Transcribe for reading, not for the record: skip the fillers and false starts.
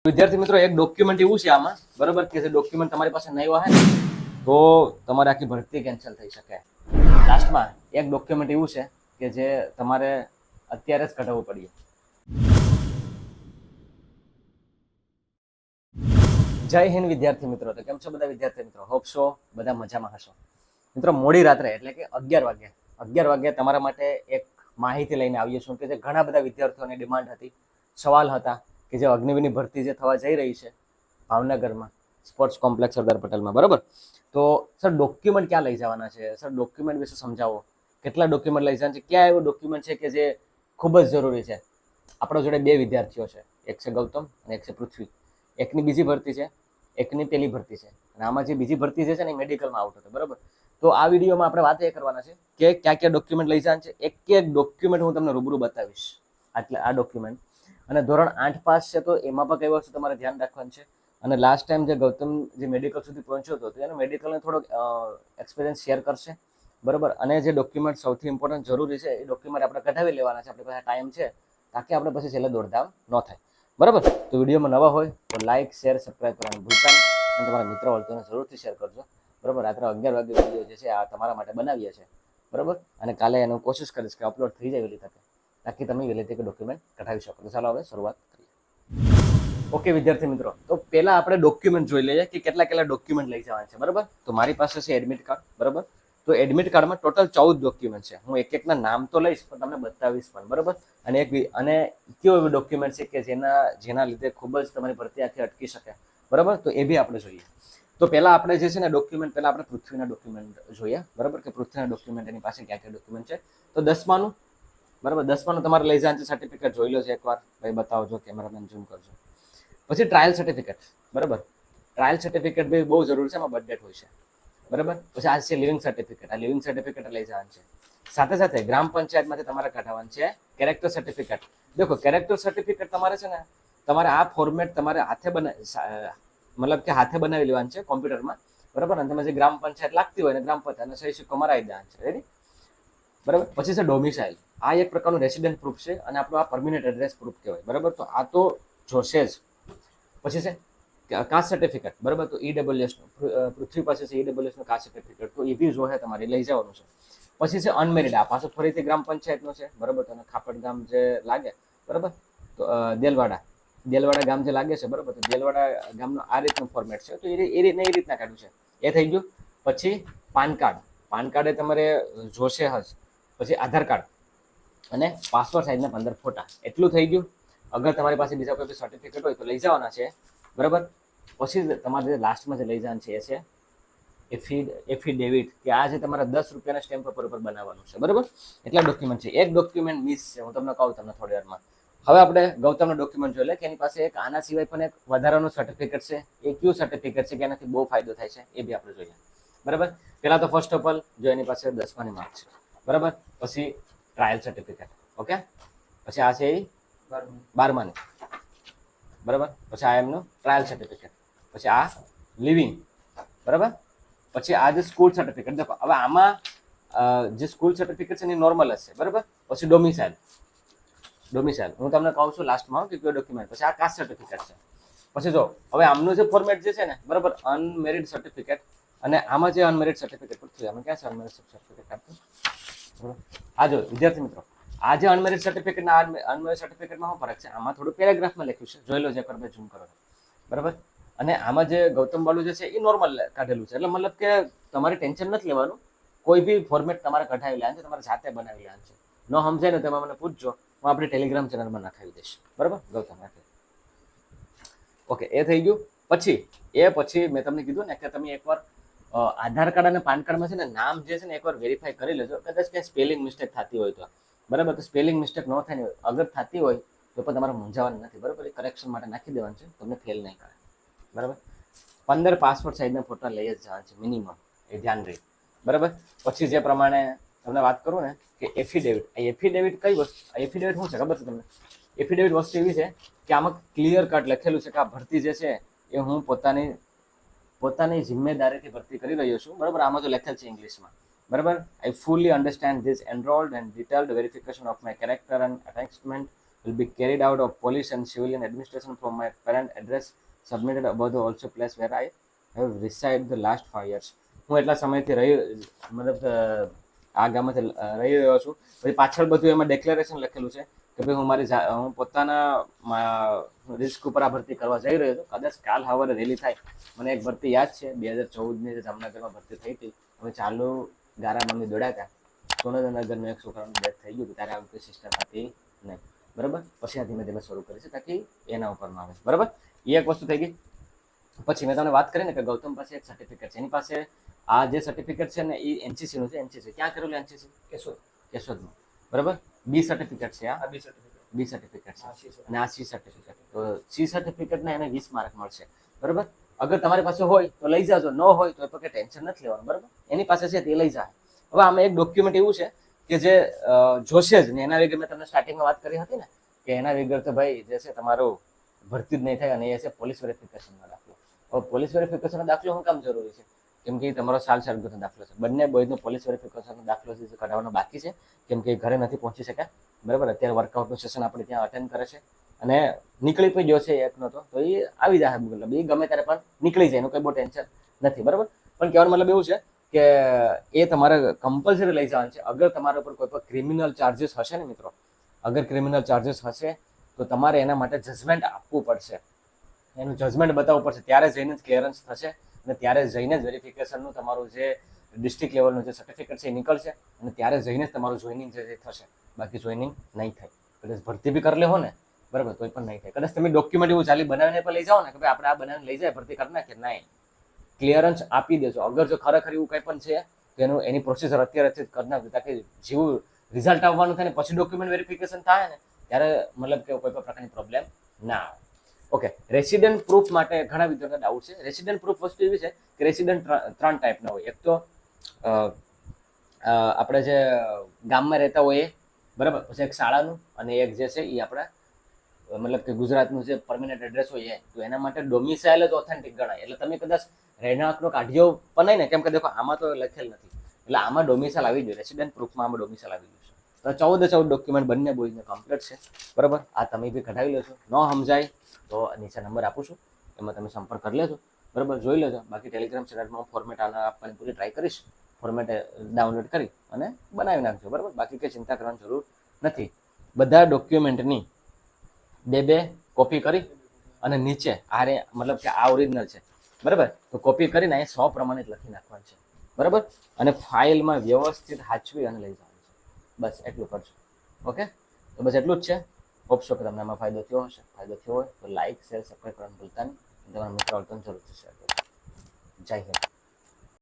વિદ્યાર્થી મિત્રો, એક ડોક્યુમેન્ટ એવું છે આમાં, બરાબર, કે જે ડોક્યુમેન્ટ તમારી પાસે નહીં હોય ને તો તમારે આખી ભરતી કેન્સલ થઈ શકે. લાસ્ટમાં એક ડોક્યુમેન્ટ એવું છે કે જે તમારે અત્યારે જ કઢાવવું પડે. જય હિન્દ વિદ્યાર્થી મિત્રો. તો કેમ છો બધા વિદ્યાર્થી મિત્રો? હોપ છો બધા મજામાં હશો. મિત્રો, મોડી રાત્રે એટલે કે 11 વાગે તમારા માટે એક માહિતી લઈને આવીએ છું કે જે ઘણા બધા વિદ્યાર્થીઓની ડિમાન્ડ હતી, સવાલ હતા કે જે અગ્નિવીરની ભરતી જે થવા જઈ રહી છે ભાવનગરમાં સ્પોર્ટ્સ કોમ્પ્લેક્સ સરદાર પટેલમાં, બરાબર. તો સર ડોક્યુમેન્ટ ક્યાં લઈ જવાના છે? સર ડોક્યુમેન્ટ વિશે સમજાવો. કેટલા ડોક્યુમેન્ટ લઈ જવાના છે? ક્યાં એવો ડોક્યુમેન્ટ છે કે જે ખૂબ જ જરૂરી છે? આપણા જોડે બે વિદ્યાર્થીઓ છે, એક છે ગૌતમ અને એક છે પૃથ્વી. એકની બીજી ભરતી છે, એકની પેલી ભરતી છે, અને આમાં જે બીજી ભરતી છે ને એ મેડિકલમાં આઉટ હતો, બરાબર. તો આ વિડીયોમાં આપણે વાત એ કરવાના છે કે ક્યાં ક્યાં ડોક્યુમેન્ટ લઈ જવાના છે. એક ડોક્યુમેન્ટ હું તમને રૂબરૂ બતાવીશ. એટલે આ ડોક્યુમેન્ટ અને ધોરણ 8 પાસ છે તો એમાં પણ કઈ વસ્તુ તમારે ધ્યાન રાખવાનું છે. અને લાસ્ટ ટાઈમ જે ગૌતમ જે મેડિકલ સુધી પહોંચ્યો હતો તો એનો મેડિકલને થોડોક એક્સપિરિયન્સ શેર કરશે, બરાબર. અને જે ડોક્યુમેન્ટ સૌથી ઇમ્પોર્ટન્ટ જરૂરી છે એ ડોક્યુમેન્ટ આપણે કઢાવી લેવાના છે. આપણી પાસે ટાઈમ છે તાકી આપણે પછી છેલ્લે દોડધામ ન થાય, બરાબર. તો વિડીયોમાં નવા હોય તો લાઇક, શેર, સબસ્ક્રાઈબ કરવાનું ભૂલતા નહીં અને તમારા મિત્રો હોય તો જરૂરથી શેર કરજો, બરાબર. રાત્રે 11 વાગે વિડીયો જે છે આ તમારા માટે બનાવીએ છીએ, બરાબર. અને કાલે એનું કોશિશ કરીશ કે અપલોડ થઈ જાય વહેલી તકે, તાકી તમે વહેલી તકે ડોક્યુમેન્ટ કઢાવી શકો. તો ચાલો હવે શરૂઆત કરીએ. ઓકે વિદ્યાર્થી મિત્રો, તો પહેલા આપણે ડોક્યુમેન્ટ જોઈ લઈએ કે કેટલા કેટલા ડોક્યુમેન્ટ લઈ જવાના છે, બરાબર. તો મારી પાસે છે એડમિટ કાર્ડ, બરાબર. તો એડમિટ કાર્ડમાં ટોટલ 14 ડોક્યુમેન્ટ છે. હું એક એકના નામ તો લઈશ પણ તમને બતાવીશ પણ, બરાબર. અને કેવો એવો ડોક્યુમેન્ટ છે કે જેના લીધે ખૂબ જ તમારી ભરતી આખી અટકી શકે, બરાબર. તો એ બી આપણે જોઈએ. તો પહેલા આપણે જે છે ને ડોક્યુમેન્ટ, પહેલા આપણે પૃથ્વીના ડોક્યુમેન્ટ જોઈએ, બરાબર, કે પૃથ્વીના ડોક્યુમેન્ટ એની પાસે ક્યાં ક્યાં ડોક્યુમેન્ટ છે. તો 10માનું, બરાબર, 10માનું તમારે લઈ જવાનું છે. સર્ટિફિકેટ જોઈ લો છે એકવાર, ભાઈ બતાવજો, કેમેરામેન ઝૂમ કરજો. પછી ટ્રાયલ સર્ટિફિકેટ, બરાબર. ટ્રાયલ સર્ટિફિકેટ બી બહુ જરૂરી છે, એમાં બર્થ ડેટ હોય છે, બરાબર. પછી આ છે લિવિંગ સર્ટિફિકેટ. આ લિવિંગ સર્ટિફિકેટ લઈ જવાનું છે. સાથે સાથે ગ્રામ પંચાયતમાંથી તમારે કાઢવાનું છે કેરેક્ટર સર્ટિફિકેટ. દેખો, કેરેક્ટર સર્ટિફિકેટ તમારે છે ને, તમારે આ ફોર્મેટ તમારે હાથે બનાવી લેવાનું છે કોમ્પ્યુટરમાં, બરાબર. અને તમે જે ગ્રામ પંચાયત લાગતી હોય ને ગ્રામ પંચાયતને સહી સિક્કો મરાવી દેવાનું છે, રેડી, બરાબર. પછી છે ડોમિસાઇલ. આ એક પ્રકારનું રેસિડેન્ટ પ્રૂફ છે અને આપણું આ પરમિનન્ટ એડ્રેસ પ્રૂફ કહેવાય, બરાબર. તો આ તો જોશે જ. પછી છે કાસ્ટ સર્ટિફિકેટ, બરાબર. તો EWS પૃથ્વી પાસે છે EWS નું કાસ્ટ સર્ટિફિકેટ, તો એ બી જોશે તમારે લઈ જવાનું છે. પછી છે અનમેરિડ. આ પાછું ફરીથી ગ્રામ પંચાયતનો છે, બરાબર. તો ખાપડ ગામ જે લાગે, બરાબર. તો દેલવાડા ગામ જે લાગે છે, બરાબર. તો દેલવાડા ગામનો આ રીતનું ફોર્મેટ છે, તો એ રીતના કાઢ્યું છે. એ થઈ ગયું. પછી પાન કાર્ડ એ તમારે જોશે જ. પછી આધાર કાર્ડ અને પાસપોર્ટ સાઇઝના 15 ફોટા. એટલું થઈ ગયું. અગર તમારી પાસે બીજા કોઈ સર્ટિફિકેટ હોય તો લઈ જવાના છે, બરાબર. પછી તમારે લાસ્ટમાં જે લઈ જવાનું છે એ છે એફિડેવિટ, કે આ જે તમારા 10 રૂપિયાના સ્ટેમ્પ પેપર ઉપર બનાવવાનું છે, બરાબર. એટલા ડોક્યુમેન્ટ છે. એક ડોક્યુમેન્ટ મિસ છે, હું તમને કહું તમને થોડી વારમાં. હવે આપણે ગૌતમનો ડોક્યુમેન્ટ જોઈ લે કે એની પાસે એક આના સિવાય પણ એક વધારાનું સર્ટિફિકેટ છે. એ કયું સર્ટિફિકેટ છે કે એનાથી બહુ ફાયદો થાય છે એ બી આપણે જોઈએ, બરાબર. પહેલા તો ફર્સ્ટ ઓફ ઓલ જો એની પાસે 10માની માર્ક છે, બરાબર. પછી ટ્રાયલ સર્ટિફિકેટ, ઓકે. પછી આ છે એ 12માની, બરાબર. પછી આ એમનું ટ્રાયલ સર્ટિફિકેટ. પછી આ લિવિંગ, બરાબર. પછી આ જે સ્કૂલ સર્ટિફિકેટ. દેખો, હવે આમાં જે સ્કૂલ સર્ટિફિકેટ છે એ નોર્મલ હશે, બરાબર. પછી ડોમિસાઇલ હું તમને કહું છું લાસ્ટમાં કે કયો ડોક્યુમેન્ટ. પછી આ કાસ્ટ સર્ટિફિકેટ છે. પછી જો હવે આમનું જે ફોર્મેટ જે છે ને, બરાબર, અનમેરિડ સર્ટિફિકેટ. અને આમાં જે અનમેરિડ સર્ટિફિકેટ છે, આમાં ક્યાં છે અનમેરિડ સર્ટિફિકેટ આપતું? આ જો વિદ્યાર્થી મિત્રો, આ જે અનમેરિડ સર્ટિફિકેટ ના અનમેરિડ સર્ટિફિકેટમાં શું ફરક છે? આમાં થોડું પેરેગ્રાફમાં લખ્યું છે, જોઈ લો જે પર ઝૂમ કરો, બરાબર. અને આમાં જે ગૌતમ વાળું જે છે એ નોર્મલ કાઢેલું છે. એટલે મતલબ કે તમારે ટેન્શન નથી લેવાનું. કોઈ બી ફોર્મેટ તમારે કઢાવી લેવાનું છે, તમારે જાતે બનાવી લેવાનું છે. ન સમજાય ને તેમાં મને પૂછજો, હું આપણે ટેલિગ્રામ ચેનલમાં નાખાવી દઈશ, બરાબર. ગૌતમ નાખી, ઓકે. એ થઈ ગયું. પછી મેં તમને કીધું ને કે તમે એકવાર આધાર કાર્ડ અને પાન કાર્ડમાં છે ને નામ જે છે ને એકવાર વેરીફાઈ કરી લેજો. કદાચ ક્યાંય સ્પેલિંગ મિસ્ટેક થતી હોય તો, બરાબર. તો સ્પેલિંગ મિસ્ટેક ન થાય ને, અગર થતી હોય તો પણ તમારે મૂંઝાવાનું નથી, બરાબર. એ કરેક્શન માટે નાખી દેવાનું છે, તમને ફેલ નહીં કરે, બરાબર. 15 પાસપોર્ટ સાઇઝના ફોટા લઈ જ જવાનું છે મિનિમમ, એ ધ્યાન રહી, બરાબર. પછી જે પ્રમાણે તમને વાત કરું ને કે એફિડેવિટ કઈ વસ્તુ? એફિડેવિટ શું છે ખબર છે તમને? એફિડેવિટ વસ્તુ એવી છે કે આમાં ક્લિયર કટ લખેલું છે કે આ ભરતી જે છે એ હું પોતાની જિમ્મેદારીથી ભરતી કરી રહ્યો છું, બરાબર. આમાં તો લખેલ છે ઇંગ્લિશમાં, બરાબર. I fully understand this enrolled and detailed verification of my character and attachment will be carried out of police and civilian administration from my parent address submitted above the also place where I have resided the last 5 years. હું એટલા સમયથી મતલબ આ ગામમાંથી રહી રહ્યો છું. પછી પાછળ બધું એમાં ડેક્લેરેશન લખેલું છે કે ભાઈ હું પોતાના રિસ્ક ઉપર આ ભરતી કરવા જઈ રહ્યો છું. કદાચ કાલ સવારે રેલી થાય. મને એક ભરતી યાદ છે 2014ની જે જામનગરમાં ભરતી થઈ હતી. અમે ચાલુ ગારા મમ્મી દોડાતા સુરેન્દ્રનગરનું એક છોકરાનું ડેથ થઈ ગયું ત્યારે આવી કોઈ સિસ્ટમ હતી નહીં. બરાબર, પછી આ ધીમે ધીમે શરૂ કરી છે તાકી એના ઉપરમાં આવે. બરાબર, એ એક વસ્તુ થઈ ગઈ. પછી મેં તમને વાત કરી ને કે ગૌતમ પાસે એક સર્ટિફિકેટ છે. એની પાસે આ જે સર્ટિફિકેટ છે ને એ એનસીસીનું છે. એનસીસી ક્યાં કરેલું? એનસીસી કેશોદમાં. બરાબર, બી સર્ટિફિકેટ છે. આ બી સર્ટિફિકેટ છે અને આ સી સર્ટિફિકેટ. તો સી સર્ટિફિકેટના એને 20 માર્ક મળશે. બરાબર, અગર તમારી પાસે હોય તો લઈ જાજો, ન હોય તો એ ટેન્શન નથી લેવાનું. બરાબર, એની પાસે છે તે લઈ જાય. હવે આમાં એક ડોક્યુમેન્ટ એવું છે કે જે જોશે જ ને. એના વગર મેં તમને સ્ટાર્ટિંગમાં વાત કરી હતી ને કે એના વગર તો ભાઈ જે છે તમારું ભરતી જ નહીં થાય. અને એ છે પોલીસ વેરિફિકેશનનો દાખલો. હવે પોલીસ વેરિફિકેશનનો દાખલો શું કામ જરૂરી છે? કેમ કે તમારો સાલ સરહદનો દાખલો છે. બંને બોયનો પોલીસ વેરિફિકેશનનો દાખલો છે કઢાવવાનો બાકી છે. કેમ કે ઘરે નથી પહોંચી શક્યા. બરાબર, અત્યારે વર્કઆઉટનું સેશન આપણે ત્યાં અટેન્ડ કરે છે અને નીકળી પણ ગયો છે એકનો તો એ આવી જાય. મતલબ એ ગમે ત્યારે પણ નીકળી જાય, એનું કંઈ બહુ ટેન્શન નથી. બરાબર, પણ કહેવાનો મતલબ એવું છે કે એ તમારે કમ્પલસરી લઈ જવાનું છે. અગર તમારા ઉપર કોઈ પણ ક્રિમિનલ ચાર્જીસ હશે ને મિત્રો, અગર ક્રિમિનલ ચાર્જીસ હશે તો તમારે એના માટે જજમેન્ટ આપવું પડશે. એનું જજમેન્ટ બતાવવું પડશે. ત્યારે જઈને જ ક્લિયરન્સ થશે અને ત્યારે જઈને જ વેરિફિકેશનનું તમારું જે ડિસ્ટ્રિક્ટ લેવલનું જે સર્ટિફિકેટ છે એ નીકળશે અને ત્યારે જઈને જ તમારું જોઈનિંગ જે થશે. બાકી જોઈનિંગ નહીં થાય. કદાચ ભરતી બી કરી લેવો ને, બરાબર, તો પણ નહીં થાય. કદાચ તમે ડોક્યુમેન્ટ એવું ચાલી બનાવીને પણ લઈ જાઓ ને કે ભાઈ આપણે આ બનાવીને લઈ જાય ભરતી કરી નાખીએ, નહીં, ક્લિયરન્સ આપી દેજો. અગર જો ખરેખર એવું કંઈ પણ છે તો એની પ્રોસીજર અત્યારેથી જ કરી નાખજો તાકી જેવું રિઝલ્ટ આવવાનું થાય ને પછી ડોક્યુમેન્ટ વેરિફિકેશન થાય ને ત્યારે મતલબ કે કોઈ પણ પ્રકારની પ્રોબ્લેમ ના આવે. ઓકે, રેસિડન્ટ પ્રૂફ માટે ઘણા વિદ્યાર્થીઓને ડાઉટ છે. રેસિડન્ટ પ્રૂફ વસ્તુ એવી છે કે રેસિડન્ટ 3 ટાઈપના હોય. એક તો આપણે જે ગામમાં રહેતા હોઈએ, બરાબર, પછી એક શાળાનું અને એક જે છે એ આપણા મતલબ કે ગુજરાતનું જે પરમેનન્ટ એડ્રેસ હોય તો એના માટે ડોમિસાઇલ જ ઓથેન્ટિક ગણાય. એટલે તમે કદાચ રહેણાંકનો કાઢ્યો પણ નહીં ને, કેમ કે દેખો આમાં તો લખેલ નથી. એટલે આમાં ડોમિસાઇલ આવી ગયું. રેસિડન્ટ પ્રૂફમાં આમાં ડોમિસાઇલ આવી ગયું છે. તો 14 ડોક્યુમેન્ટ બંને બોયઝને કમ્પ્લીટ છે. બરાબર, આ તમે બી કઢાવી લેશો. ન સમજાય તો નીચે નંબર આપું છું, એમાં તમે સંપર્ક કરી લેજો. બરાબર, જોઈ લેજો. બાકી ટેલિગ્રામ ચેનલમાં ફોર્મેટ આના આપવાની પૂરી ટ્રાય કરીશ. ફોર્મેટ ડાઉનલોડ કરી અને બનાવી નાખજો. બરાબર, બાકી કંઈ ચિંતા કરવાની જરૂર નથી. બધા ડોક્યુમેન્ટની 2 કોપી કરી અને નીચે મતલબ કે આ ઓરિજિનલ છે. બરાબર, તો કોપી કરીને અહીં 100 પ્રમાણે જ લખી નાખવાનું છે. બરાબર, અને ફાઇલમાં વ્યવસ્થિત સાચવી અને લઈ જવાનું છે. બસ એટલું કરજો. ઓકે, તો બસ એટલું જ છે. હોપ છો કે તમને આમાં ફાયદો થયો હશે. ફાયદો થયો હોય તો લાઇક, શેર, સબસ્ક્રાઈબ કરવાનું ભૂલતા નહીં. તમારા મિત્રો જરૂરથી શેર કરજો. જય હિન્દ.